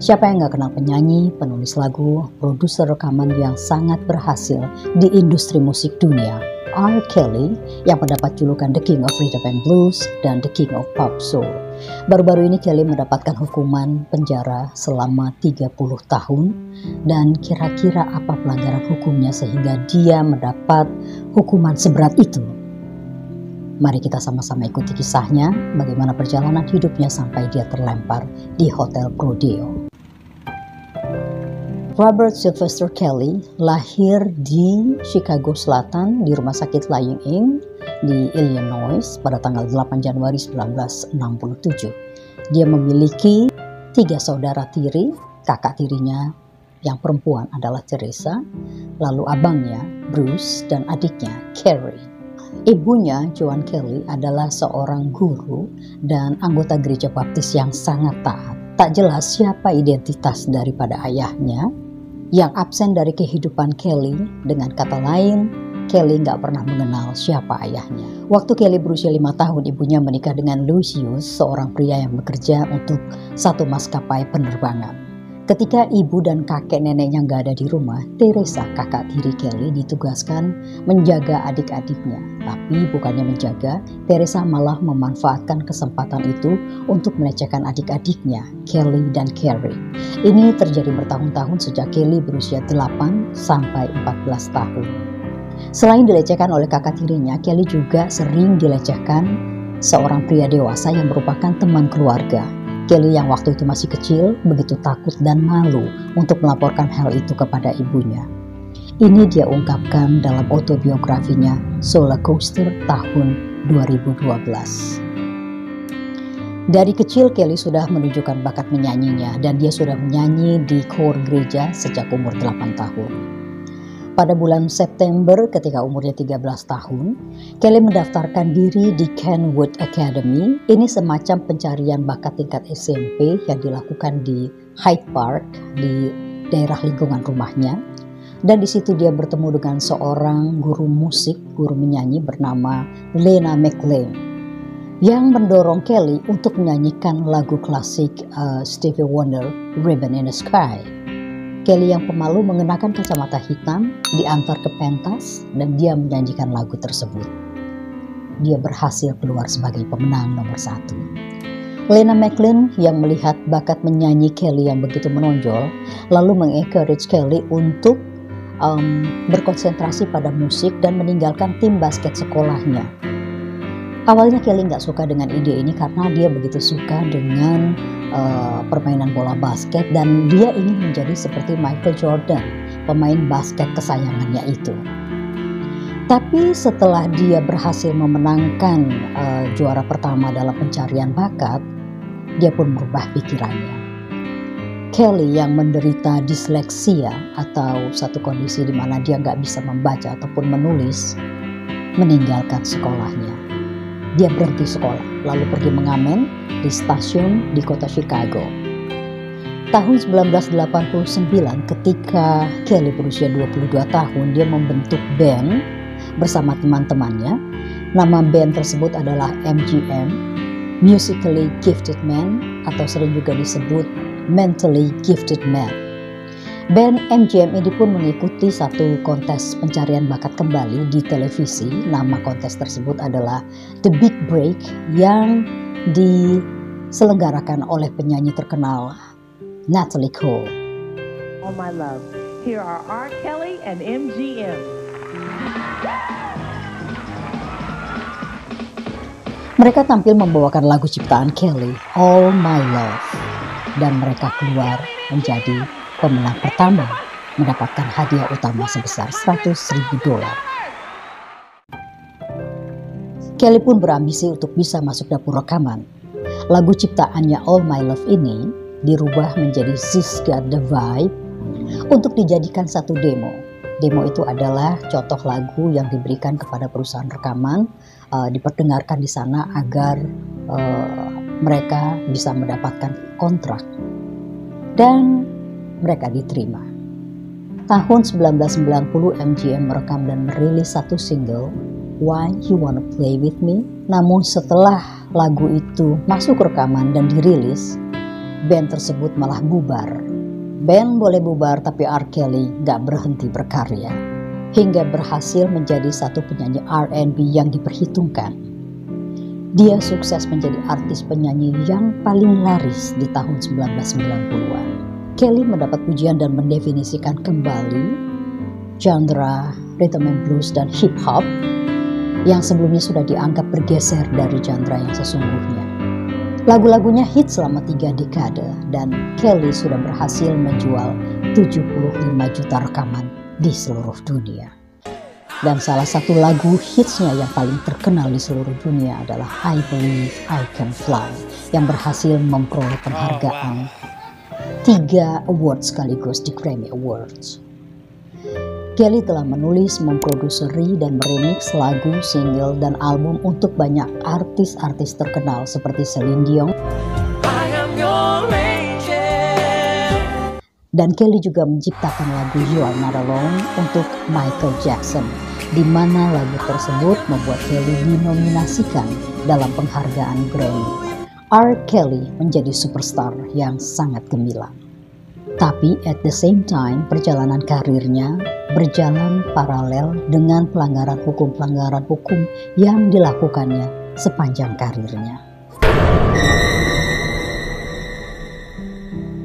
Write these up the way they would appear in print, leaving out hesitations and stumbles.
Siapa yang gak kenal penyanyi, penulis lagu, produser rekaman yang sangat berhasil di industri musik dunia, R. Kelly, yang mendapat julukan The King of Rhythm and Blues dan The King of Pop Soul. Baru-baru ini Kelly mendapatkan hukuman penjara selama 30 tahun, dan kira-kira apa pelanggaran hukumnya sehingga dia mendapat hukuman seberat itu? Mari kita sama-sama ikuti kisahnya, bagaimana perjalanan hidupnya sampai dia terlempar di Hotel Rodeo. Robert Sylvester Kelly lahir di Chicago Selatan di Rumah Sakit Lying In di Illinois pada tanggal 8 Januari 1967. Dia memiliki 3 saudara tiri, kakak tirinya yang perempuan adalah Teresa, lalu abangnya Bruce dan adiknya Carrie. Ibunya, Joan Kelly, adalah seorang guru dan anggota gereja baptis yang sangat taat. Tak jelas siapa identitas daripada ayahnya yang absen dari kehidupan Kelly. Dengan kata lain, Kelly nggak pernah mengenal siapa ayahnya. Waktu Kelly berusia 5 tahun, ibunya menikah dengan Lucius, seorang pria yang bekerja untuk satu maskapai penerbangan. Ketika ibu dan kakek neneknya nggak ada di rumah, Teresa, kakak tiri Kelly, ditugaskan menjaga adik-adiknya. Tapi bukannya menjaga, Teresa malah memanfaatkan kesempatan itu untuk melecehkan adik-adiknya, Kelly dan Carrie. Ini terjadi bertahun-tahun sejak Kelly berusia 8 sampai 14 tahun. Selain dilecehkan oleh kakak tirinya, Kelly juga sering dilecehkan seorang pria dewasa yang merupakan teman keluarga. Kelly yang waktu itu masih kecil begitu takut dan malu untuk melaporkan hal itu kepada ibunya. Ini dia ungkapkan dalam autobiografinya Solar Coaster tahun 2012. Dari kecil Kelly sudah menunjukkan bakat menyanyinya dan dia sudah menyanyi di kor gereja sejak umur 8 tahun. Pada bulan September ketika umurnya 13 tahun, Kelly mendaftarkan diri di Kenwood Academy. Ini semacam pencarian bakat tingkat SMP yang dilakukan di Hyde Park di daerah lingkungan rumahnya. Dan di situ dia bertemu dengan seorang guru musik, guru menyanyi bernama Lena McLean yang mendorong Kelly untuk menyanyikan lagu klasik Stevie Wonder, Ribbon in the Sky. Kelly yang pemalu mengenakan kacamata hitam diantar ke pentas dan dia menyanyikan lagu tersebut. Dia berhasil keluar sebagai pemenang nomor 1. Lena McLean yang melihat bakat menyanyi Kelly yang begitu menonjol lalu mengencourage Kelly untuk berkonsentrasi pada musik dan meninggalkan tim basket sekolahnya. Awalnya Kelly nggak suka dengan ide ini karena dia begitu suka dengan permainan bola basket dan dia ingin menjadi seperti Michael Jordan, pemain basket kesayangannya itu. Tapi setelah dia berhasil memenangkan juara pertama dalam pencarian bakat, dia pun merubah pikirannya. Kelly yang menderita disleksia atau satu kondisi di mana dia nggak bisa membaca ataupun menulis, meninggalkan sekolahnya. Dia berhenti sekolah, lalu pergi mengamen di stasiun di kota Chicago. Tahun 1989, ketika Kelly berusia 22 tahun, dia membentuk band bersama teman-temannya. Nama band tersebut adalah MGM, Musically Gifted Men, atau sering juga disebut Mentally Gifted Men. Band MGM ini pun mengikuti satu kontes pencarian bakat kembali di televisi. Nama kontes tersebut adalah The Big Break yang diselenggarakan oleh penyanyi terkenal Natalie Cole. All My Love. Here are R. Kelly and MGM. Mereka tampil membawakan lagu ciptaan Kelly, All My Love, dan mereka keluar menjadi pemenang pertama, mendapatkan hadiah utama sebesar $100,000. Kelly pun berambisi untuk bisa masuk dapur rekaman. Lagu ciptaannya All My Love ini dirubah menjadi She's Got the Vibe untuk dijadikan satu demo. Demo itu adalah contoh lagu yang diberikan kepada perusahaan rekaman, diperdengarkan di sana agar mereka bisa mendapatkan kontrak. Dan mereka diterima. Tahun 1990 MGM merekam dan merilis satu single, Why You Wanna Play With Me. Namun setelah lagu itu masuk rekaman dan dirilis, band tersebut malah bubar. Band boleh bubar, tapi R. Kelly gak berhenti berkarya, hingga berhasil menjadi satu penyanyi R&B yang diperhitungkan. Dia sukses menjadi artis penyanyi yang paling laris di tahun 1990-an. Kelly mendapat pujian dan mendefinisikan kembali genre rhythm and blues dan hip hop yang sebelumnya sudah dianggap bergeser dari genre yang sesungguhnya. Lagu-lagunya hit selama 3 dekade dan Kelly sudah berhasil menjual 75 juta rekaman di seluruh dunia. Dan salah satu lagu hitsnya yang paling terkenal di seluruh dunia adalah I Believe I Can Fly yang berhasil memperoleh penghargaan 3 award sekaligus di Grammy Awards. Kelly telah menulis, memproduksi, dan meremix lagu, single, dan album untuk banyak artis-artis terkenal seperti Celine Dion. Dan Kelly juga menciptakan lagu You Are Not Alone untuk Michael Jackson, di mana lagu tersebut membuat Kelly dinominasikan dalam penghargaan Grammy. R. Kelly menjadi superstar yang sangat gemilang. Tapi at the same time, perjalanan karirnya berjalan paralel dengan pelanggaran hukum yang dilakukannya sepanjang karirnya.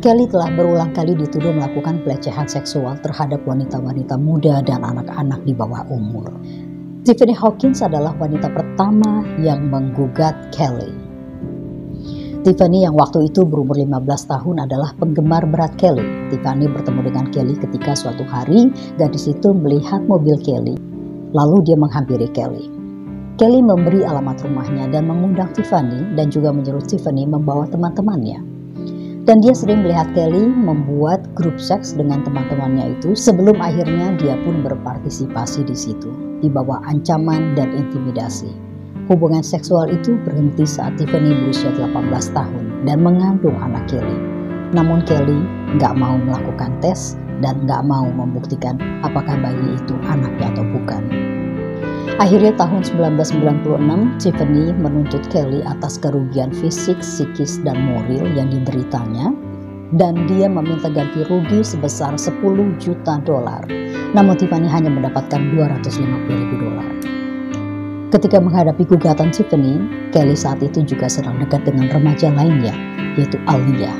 Kelly telah berulang kali dituduh melakukan pelecehan seksual terhadap wanita-wanita muda dan anak-anak di bawah umur. Tiffany Hawkins adalah wanita pertama yang menggugat Kelly. Tiffany yang waktu itu berumur 15 tahun adalah penggemar berat Kelly. Tiffany bertemu dengan Kelly ketika suatu hari gadis itu melihat mobil Kelly. Lalu dia menghampiri Kelly. Kelly memberi alamat rumahnya dan mengundang Tiffany dan juga menyuruh Tiffany membawa teman-temannya. Dan dia sering melihat Kelly membuat grup seks dengan teman-temannya itu sebelum akhirnya dia pun berpartisipasi di situ, di bawah ancaman dan intimidasi. Hubungan seksual itu berhenti saat Tiffany berusia 18 tahun dan mengandung anak Kelly. Namun Kelly nggak mau melakukan tes dan nggak mau membuktikan apakah bayi itu anaknya atau bukan. Akhirnya tahun 1996, Tiffany menuntut Kelly atas kerugian fisik, psikis, dan moral yang dideritanya, dan dia meminta ganti rugi sebesar $10 juta. Namun Tiffany hanya mendapatkan $250.000. Ketika menghadapi gugatan Tiffany, Kelly saat itu juga sedang dekat dengan remaja lainnya, yaitu Aaliyah.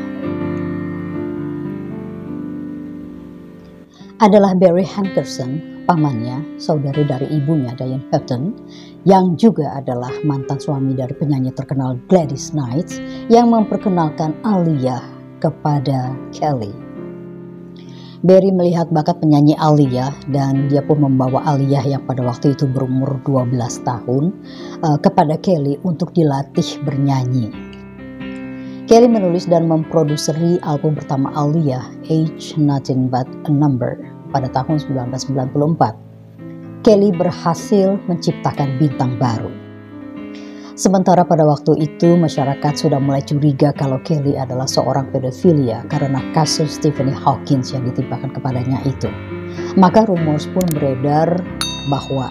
Adalah Barry Hankerson, pamannya, saudari dari ibunya Diane Hutton, yang juga adalah mantan suami dari penyanyi terkenal Gladys Knight, yang memperkenalkan Aaliyah kepada Kelly. Barry melihat bakat penyanyi Aaliyah dan dia pun membawa Aaliyah yang pada waktu itu berumur 12 tahun kepada Kelly untuk dilatih bernyanyi. Kelly menulis dan memproduksi album pertama Aaliyah, Age Nothing But a Number, pada tahun 1994. Kelly berhasil menciptakan bintang baru. Sementara pada waktu itu masyarakat sudah mulai curiga kalau Kelly adalah seorang pedofilia karena kasus Tiffany Hawkins yang ditimpakan kepadanya itu. Maka rumor pun beredar bahwa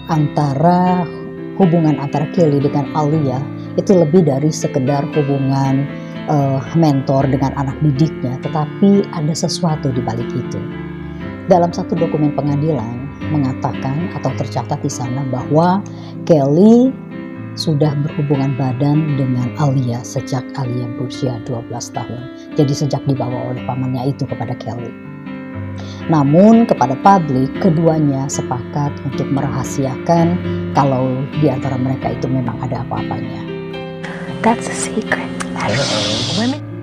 hubungan antara Kelly dengan Aaliyah itu lebih dari sekedar hubungan mentor dengan anak didiknya, tetapi ada sesuatu di balik itu. Dalam satu dokumen pengadilan mengatakan atau tercatat di sana bahwa Kelly sudah berhubungan badan dengan Aaliyah sejak Aaliyah berusia 12 tahun. Jadi sejak dibawa oleh pamannya itu kepada Kelly. Namun kepada publik, keduanya sepakat untuk merahasiakan kalau di antara mereka itu memang ada apa-apanya. That's a secret.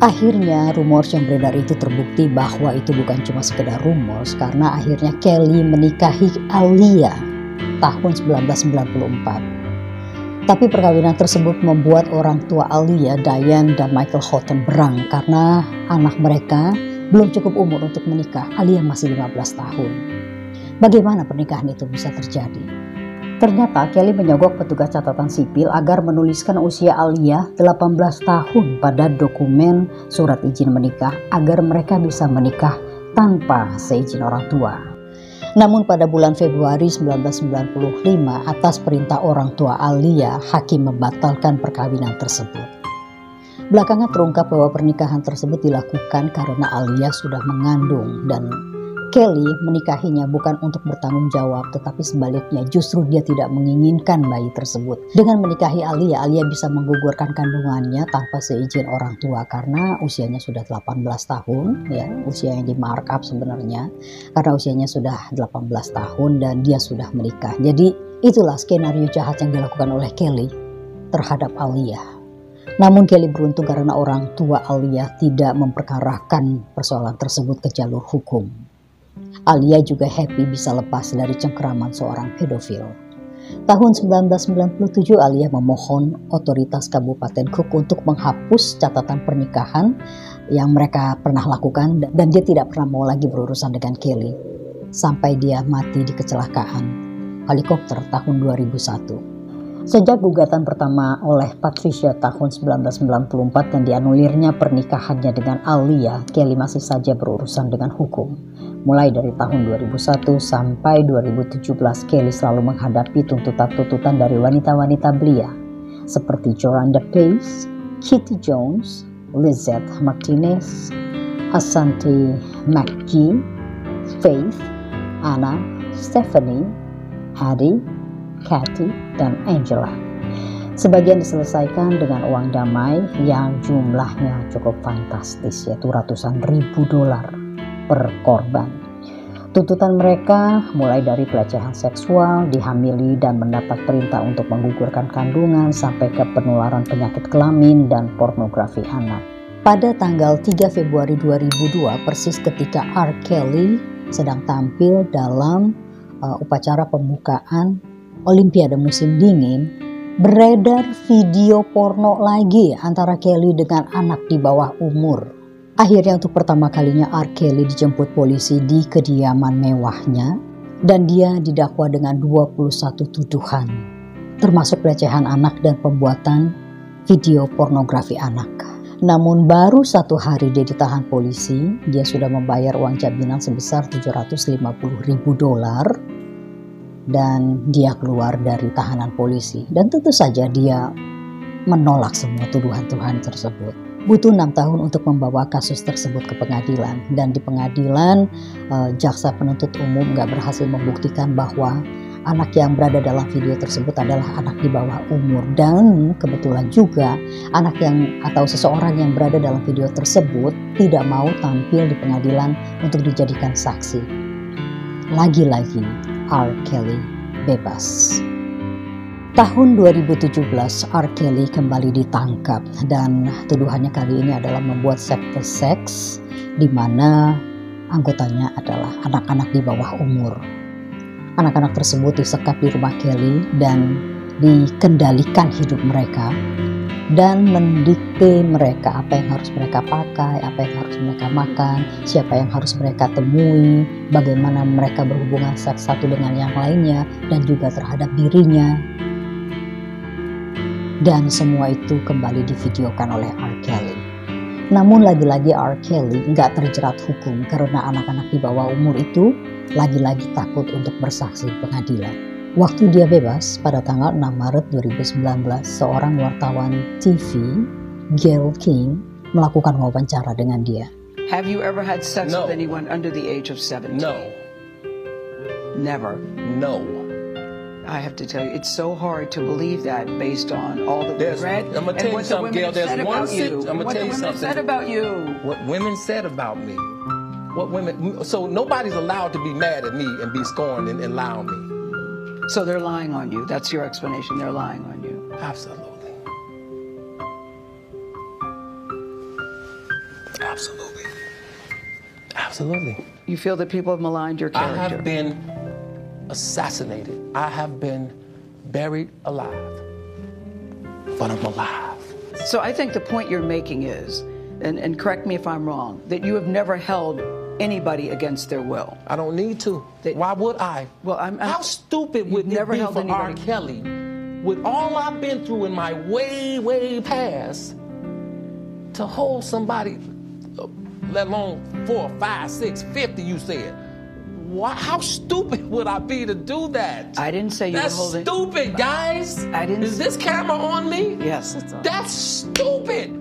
Akhirnya rumor yang beredar itu terbukti bahwa itu bukan cuma sekedar rumor, karena akhirnya Kelly menikahi Aaliyah tahun 1994. Tapi perkawinan tersebut membuat orang tua Aaliyah, Diane dan Michael Houghton berang karena anak mereka belum cukup umur untuk menikah. Aaliyah masih 15 tahun. Bagaimana pernikahan itu bisa terjadi? Ternyata Kelly menyogok petugas catatan sipil agar menuliskan usia Aaliyah 18 tahun pada dokumen surat izin menikah agar mereka bisa menikah tanpa seizin orang tua. Namun pada bulan Februari 1995 atas perintah orang tua Aaliyah, hakim membatalkan perkawinan tersebut. Belakangan terungkap bahwa pernikahan tersebut dilakukan karena Alia sudah mengandung dan Kelly menikahinya bukan untuk bertanggung jawab, tetapi sebaliknya justru dia tidak menginginkan bayi tersebut. Dengan menikahi Alia, Alia bisa menggugurkan kandungannya tanpa seizin orang tua karena usianya sudah 18 tahun, ya, usia yang di markup sebenarnya karena usianya sudah 18 tahun dan dia sudah menikah. Jadi itulah skenario jahat yang dilakukan oleh Kelly terhadap Alia. Namun Kelly beruntung karena orang tua Alia tidak memperkarakan persoalan tersebut ke jalur hukum. Alia juga happy bisa lepas dari cengkeraman seorang pedofil. Tahun 1997 Alia memohon otoritas Kabupaten Cook untuk menghapus catatan pernikahan yang mereka pernah lakukan dan dia tidak pernah mau lagi berurusan dengan Kelly sampai dia mati di kecelakaan helikopter tahun 2001. Sejak gugatan pertama oleh Patricia tahun 1994 dan dianulirnya pernikahannya dengan Alia, Kelly masih saja berurusan dengan hukum. Mulai dari tahun 2001 sampai 2017, Kelly selalu menghadapi tuntutan-tuntutan dari wanita-wanita belia seperti Joranda Pace, Kitty Jones, Lizette Martinez, Asante McGee, Faith, Anna, Stephanie, Addie, Kathy, dan Angela. Sebagian diselesaikan dengan uang damai yang jumlahnya cukup fantastis, yaitu ratusan ribu dolar per korban. Tuntutan mereka mulai dari pelecehan seksual, dihamili dan mendapat perintah untuk menggugurkan kandungan sampai ke penularan penyakit kelamin dan pornografi anak. Pada tanggal 3 Februari 2002, persis ketika R. Kelly sedang tampil dalam upacara pembukaan Olimpiade musim dingin, beredar video porno lagi antara Kelly dengan anak di bawah umur. Akhirnya untuk pertama kalinya R. Kelly dijemput polisi di kediaman mewahnya dan dia didakwa dengan 21 tuduhan, termasuk pelecehan anak dan pembuatan video pornografi anak. Namun baru 1 hari dia ditahan polisi, dia sudah membayar uang jaminan sebesar $750.000 dan dia keluar dari tahanan polisi. Dan tentu saja dia menolak semua tuduhan-tuduhan tersebut. Butuh 6 tahun untuk membawa kasus tersebut ke pengadilan. Dan di pengadilan, jaksa penuntut umum gak berhasil membuktikan bahwa anak yang berada dalam video tersebut adalah anak di bawah umur. Dan kebetulan juga anak yang atau seseorang yang berada dalam video tersebut tidak mau tampil di pengadilan untuk dijadikan saksi. Lagi-lagi R. Kelly bebas. Tahun 2017 R. Kelly kembali ditangkap dan tuduhannya kali ini adalah membuat sekte seks di mana anggotanya adalah anak-anak di bawah umur. Anak-anak tersebut disekap di rumah Kelly dan dikendalikan hidup mereka dan mendikte mereka apa yang harus mereka pakai, apa yang harus mereka makan, siapa yang harus mereka temui, bagaimana mereka berhubungan seks satu dengan yang lainnya, dan juga terhadap dirinya. Dan semua itu kembali divideokan oleh R. Kelly. Namun lagi-lagi R. Kelly nggak terjerat hukum karena anak-anak di bawah umur itu lagi-lagi takut untuk bersaksi di pengadilan. Waktu dia bebas pada tanggal 6 Maret 2019, seorang wartawan TV, Gayle King, melakukan wawancara dengan dia. Have you ever had sex with anyone under the age of 17? No. Never? No. I have to tell you, it's so hard to believe that based on all that we've read I'm gonna tell you something, Gayle. There's one I'm gonna tell you something. What the women said about you. What women said about me. What women. So nobody's allowed to be mad at me and be scorned and lie on me. So they're lying on you. That's your explanation. They're lying on you. Absolutely. Absolutely. Absolutely. You feel that people have maligned your character? I have been assassinated. I have been buried alive. But I'm alive. So I think the point you're making is, and correct me if I'm wrong, that you have never held anybody against their will. I don't need to. Why would I? Well, how stupid would it be for R. Kelly, with all I've been through in my way, way past, to hold somebody, let alone 4, 5, 6, 50, you said. How stupid would I be to do that? I didn't say you were holding... That's stupid, guys. I didn't... Is this camera on me? Yes, it's on. That's stupid.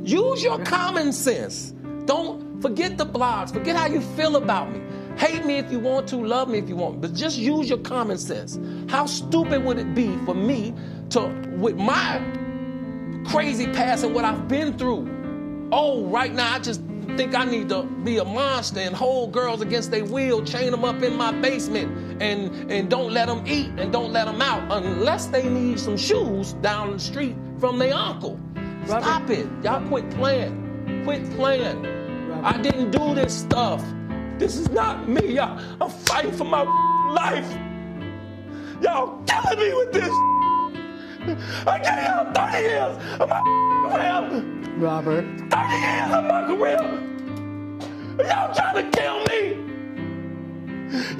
Use your common sense. Don't forget the blogs. Forget how you feel about me. Hate me if you want to, love me if you want, but just use your common sense. How stupid would it be for me to, with my crazy past and what I've been through, oh, right now I just think I need to be a monster and hold girls against their will, chain them up in my basement, and don't let them eat and don't let them out unless they need some shoes down the street from their uncle. Robert, Stop it. Y'all quit playing. Quit playing. Robert. I didn't do this stuff. This is not me. I'm fighting for my life. Y'all killing me with this. I gave y'all 30 years of my career. Robert. 30 years of my career. Y'all trying to kill me.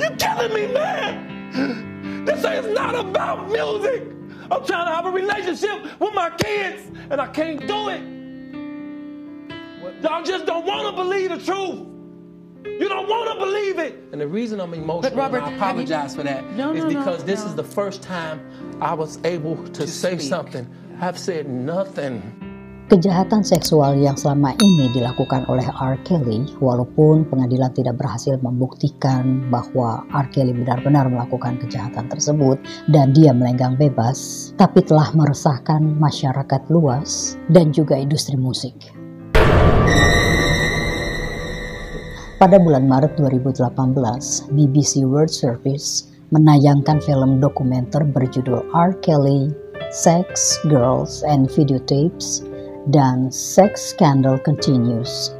You're killing me, man. This is not about music. I'm trying to have a relationship with my kids, and I can't do it. Y'all just don't want to believe the truth. You don't want to believe it. And the reason I'm emotional, But Robert, and I apologize for that, is because this is the first time I was able to say speak. something. I've said nothing. Kejahatan seksual yang selama ini dilakukan oleh R. Kelly, walaupun pengadilan tidak berhasil membuktikan bahwa R. Kelly benar-benar melakukan kejahatan tersebut dan dia melenggang bebas, tapi telah meresahkan masyarakat luas dan juga industri musik. Pada bulan Maret 2018, BBC World Service menayangkan film dokumenter berjudul R. Kelly, Sex, Girls, and Videotapes, dan Sex Scandal Continues.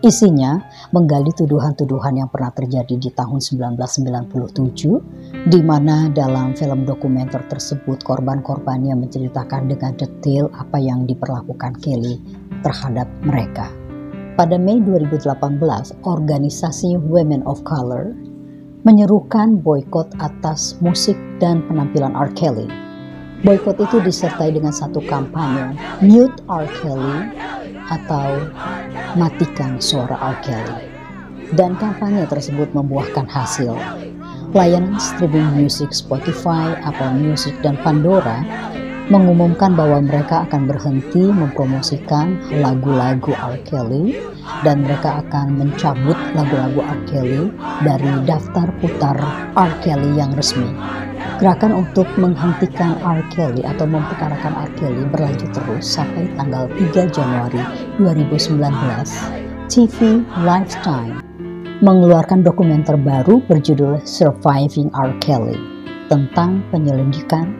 Isinya menggali tuduhan-tuduhan yang pernah terjadi di tahun 1997, di mana dalam film dokumenter tersebut korban-korbannya menceritakan dengan detail apa yang diperlakukan Kelly terhadap mereka. Pada Mei 2018, organisasi Women of Color menyerukan boikot atas musik dan penampilan R. Kelly. Boikot itu disertai dengan satu kampanye, Mute R. Kelly atau Matikan Suara R. Kelly. Dan kampanye tersebut membuahkan hasil. Layanan streaming musik Spotify, Apple Music, dan Pandora mengumumkan bahwa mereka akan berhenti mempromosikan lagu-lagu R. Kelly dan mereka akan mencabut lagu-lagu R. Kelly dari daftar putar R. Kelly yang resmi. Gerakan untuk menghentikan R. Kelly atau memperkarakan R. Kelly berlanjut terus sampai tanggal 3 Januari 2019. TV Lifetime mengeluarkan dokumenter baru berjudul Surviving R. Kelly tentang penyelidikan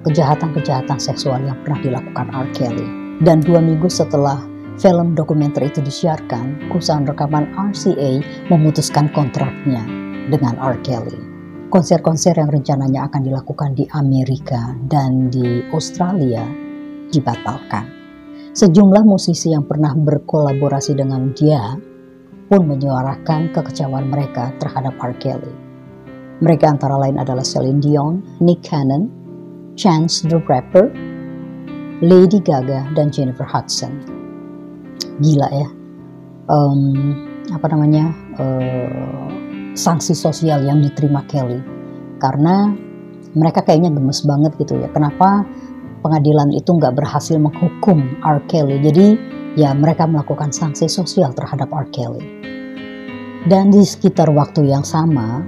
kejahatan-kejahatan seksual yang pernah dilakukan R. Kelly. Dan 2 minggu setelah film dokumenter itu disiarkan, perusahaan rekaman RCA memutuskan kontraknya dengan R. Kelly. Konser-konser yang rencananya akan dilakukan di Amerika dan di Australia dibatalkan. Sejumlah musisi yang pernah berkolaborasi dengan dia pun menyuarakan kekecewaan mereka terhadap R. Kelly. Mereka antara lain adalah Celine Dion, Nick Cannon, Chance the Rapper, Lady Gaga, dan Jennifer Hudson. Gila ya, sanksi sosial yang diterima Kelly, karena mereka kayaknya gemes banget gitu ya. Kenapa pengadilan itu nggak berhasil menghukum R. Kelly? Jadi ya mereka melakukan sanksi sosial terhadap R. Kelly. Dan di sekitar waktu yang sama,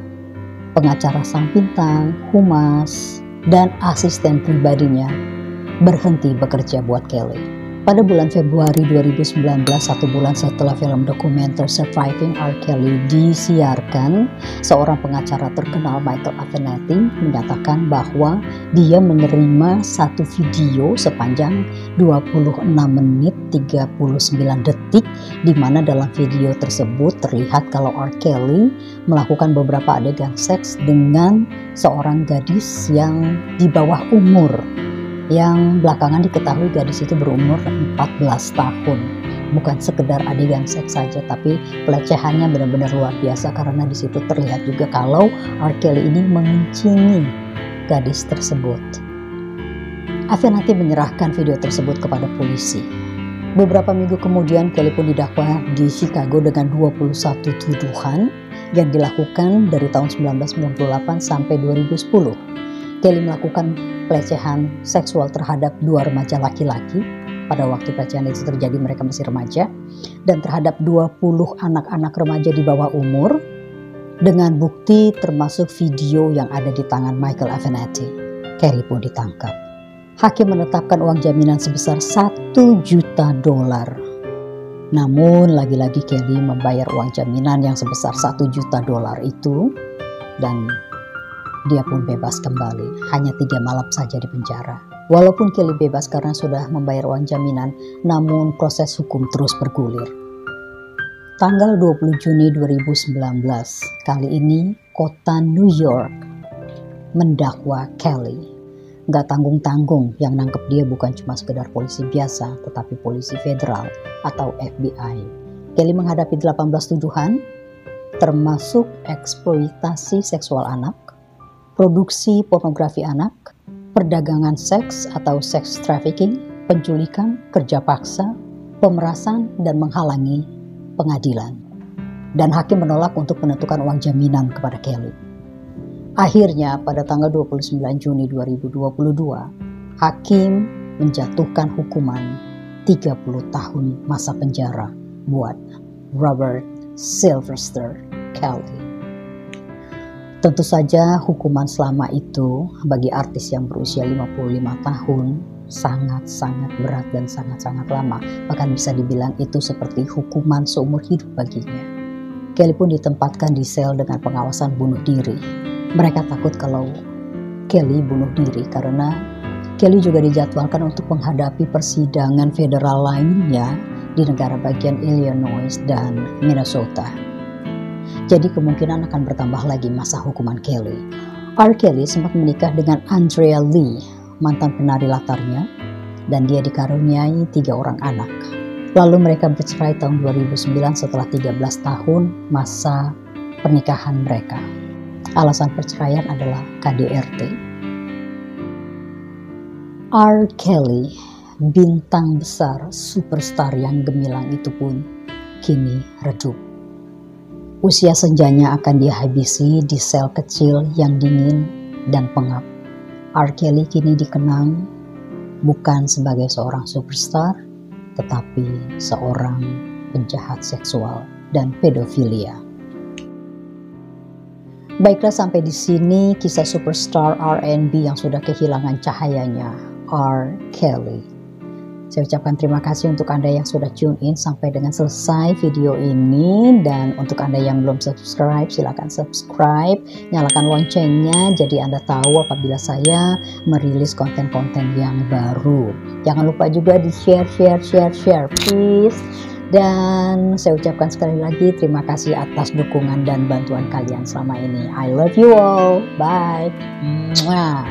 pengacara sang bintang, humas, dan asisten pribadinya berhenti bekerja buat Kelly. Pada bulan Februari 2019, 1 bulan setelah film dokumenter Surviving R. Kelly disiarkan, seorang pengacara terkenal Michael Avenatti menyatakan bahwa dia menerima satu video sepanjang 26 menit 39 detik, di mana dalam video tersebut terlihat kalau R. Kelly melakukan beberapa adegan seks dengan seorang gadis yang di bawah umur, yang belakangan diketahui gadis itu berumur 14 tahun. Bukan sekedar adegan seks saja, tapi pelecehannya benar-benar luar biasa, karena di situ terlihat juga kalau R. Kelly ini menguncingi gadis tersebut. Avenatti menyerahkan video tersebut kepada polisi. Beberapa minggu kemudian Kelly pun didakwa di Chicago dengan 21 tuduhan yang dilakukan dari tahun 1998 sampai 2010. Kelly melakukan pelecehan seksual terhadap 2 remaja laki-laki pada waktu pelecehan itu terjadi mereka masih remaja, dan terhadap 20 anak-anak remaja di bawah umur, dengan bukti termasuk video yang ada di tangan Michael Avenatti. Kelly pun ditangkap. Hakim menetapkan uang jaminan sebesar $1 juta. Namun lagi-lagi Kelly membayar uang jaminan yang sebesar $1 juta itu, dan dia pun bebas kembali, hanya 3 malam saja di penjara. Walaupun Kelly bebas karena sudah membayar uang jaminan, namun proses hukum terus bergulir. Tanggal 20 Juni 2019, kali ini kota New York mendakwa Kelly. Gak tanggung-tanggung, yang nangkep dia bukan cuma sekedar polisi biasa, tetapi polisi federal atau FBI. Kelly menghadapi 18 tuduhan, termasuk eksploitasi seksual anak, produksi pornografi anak, perdagangan seks atau sex trafficking, penculikan, kerja paksa, pemerasan, dan menghalangi pengadilan. Dan hakim menolak untuk menentukan uang jaminan kepada Kelly. Akhirnya pada tanggal 29 Juni 2022, hakim menjatuhkan hukuman 30 tahun masa penjara buat Robert Sylvester Kelly. Tentu saja hukuman selama itu bagi artis yang berusia 55 tahun sangat-sangat berat dan sangat-sangat lama. Bahkan bisa dibilang itu seperti hukuman seumur hidup baginya. Kelly pun ditempatkan di sel dengan pengawasan bunuh diri. Mereka takut kalau Kelly bunuh diri karena Kelly juga dijadwalkan untuk menghadapi persidangan federal lainnya di negara bagian Illinois dan Minnesota. Jadi kemungkinan akan bertambah lagi masa hukuman Kelly. R. Kelly sempat menikah dengan Andrea Lee, mantan penari latarnya, dan dia dikaruniai 3 orang anak. Lalu mereka bercerai tahun 2009 setelah 13 tahun masa pernikahan mereka. Alasan perceraian adalah KDRT. R. Kelly, bintang besar, superstar yang gemilang itu pun kini redup. Usia senjanya akan dihabisi di sel kecil yang dingin dan pengap. R. Kelly kini dikenang bukan sebagai seorang superstar, tetapi seorang penjahat seksual dan pedofilia. Baiklah, sampai di sini kisah superstar R&B yang sudah kehilangan cahayanya, R. Kelly. Saya ucapkan terima kasih untuk Anda yang sudah tune in sampai dengan selesai video ini. Dan untuk Anda yang belum subscribe, silakan subscribe, nyalakan loncengnya jadi Anda tahu apabila saya merilis konten-konten yang baru. Jangan lupa juga di share, please. Dan saya ucapkan sekali lagi terima kasih atas dukungan dan bantuan kalian selama ini. I love you all. Bye. Mwah.